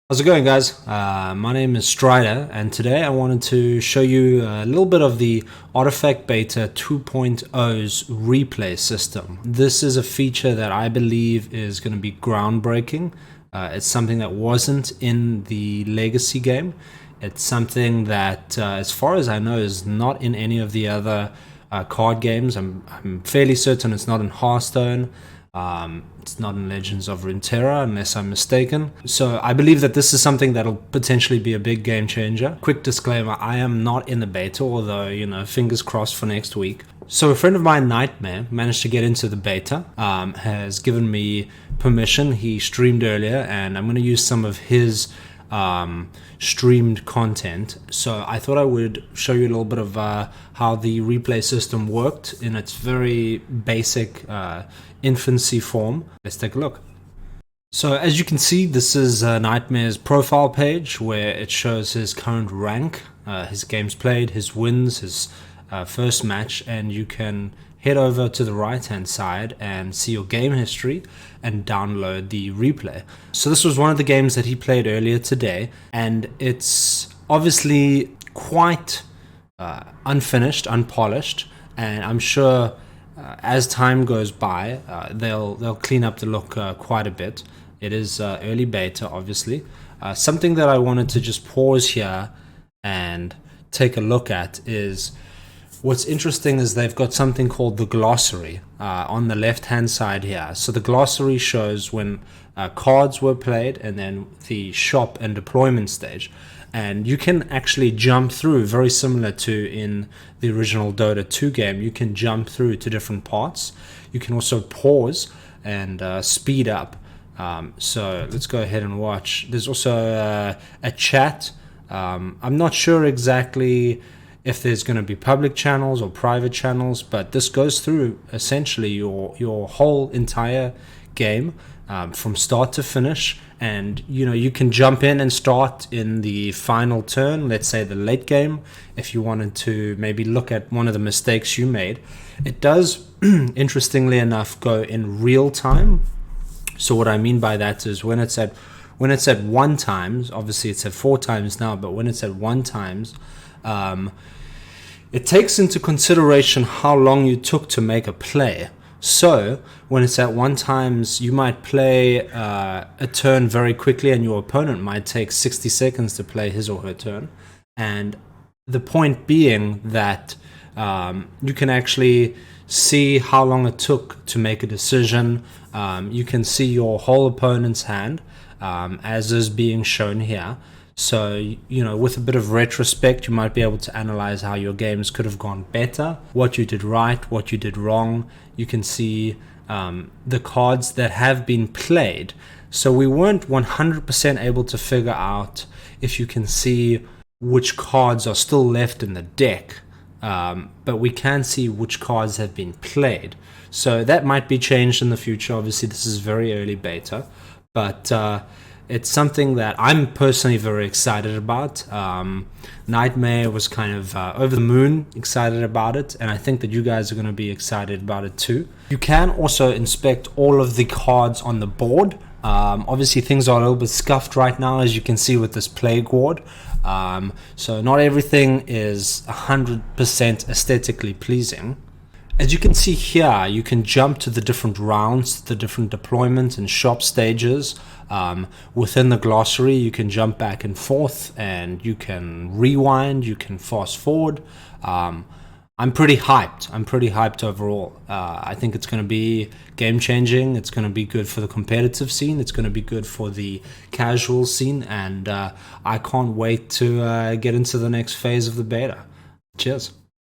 How's it going, guys? My name is Strider, and today I wanted to show you a little bit of the Artifact Beta 2.0's replay system. This is a feature that I believe is going to be groundbreaking. It's something that wasn't in the Legacy game. It's something that, as far as I know, is not in any of the other card games. I'm fairly certain it's not in Hearthstone. It's not in Legends of Runeterra unless I'm mistaken. So I believe that this is something that'll potentially be a big game changer. Quick disclaimer, I am not in the beta, although, fingers crossed for next week. So a friend of mine, Nightmare, managed to get into the beta, has given me permission. He streamed earlier, and I'm going to use some of his streamed content. So I thought I would show you a little bit of how the replay system worked in its very basic infancy form. Let's take a look. So as you can see, this is Nightmare's profile page where it shows his current rank, his games played, his wins, his first match, and you can head over to the right hand side and see your game history and download the replay. So this was one of the games that he played earlier today, and it's obviously quite unfinished, unpolished, and I'm sure as time goes by they'll clean up the look quite a bit. It is early beta, obviously. Something that I wanted to just pause here and take a look at is what's interesting is they've got something called the glossary on the left hand side here. So the glossary shows when cards were played and then the shop and deployment stage. And you can actually jump through, very similar to in the original Dota 2 game. You can jump through to different parts. You can also pause and speed up. So let's go ahead and watch. There's also a chat. I'm not sure exactly if there's going to be public channels or private channels, but this goes through essentially your whole entire game from start to finish. And you can jump in and start in the final turn, let's say the late game, if you wanted to maybe look at one of the mistakes you made. It does, interestingly enough, go in real time. So what I mean by that is when it's at 1 times, obviously it's at 4 times now, but when it's at 1 times, it takes into consideration how long you took to make a play. So when it's at 1 times, you might play a turn very quickly and your opponent might take 60 seconds to play his or her turn. And the point being that you can actually see how long it took to make a decision. You can see your whole opponent's hand as is being shown here. So, with a bit of retrospect, you might be able to analyze how your games could have gone better, what you did right, what you did wrong. You can see the cards that have been played. So we weren't 100% able to figure out if you can see which cards are still left in the deck, but we can see which cards have been played. So that might be changed in the future. Obviously, this is very early beta, but it's something that I'm personally very excited about. Nightmare was kind of over the moon excited about it, and I think that you guys are going to be excited about it too. You can also inspect all of the cards on the board. Obviously, things are a little bit scuffed right now, as you can see with this Plague Ward. So not everything is 100% aesthetically pleasing. As you can see here, you can jump to the different rounds, the different deployment and shop stages. Within the glossary, you can jump back and forth, and you can rewind, you can fast forward. I'm pretty hyped. I'm pretty hyped overall. I think it's going to be game changing. It's going to be good for the competitive scene. It's going to be good for the casual scene, and I can't wait to get into the next phase of the beta. Cheers.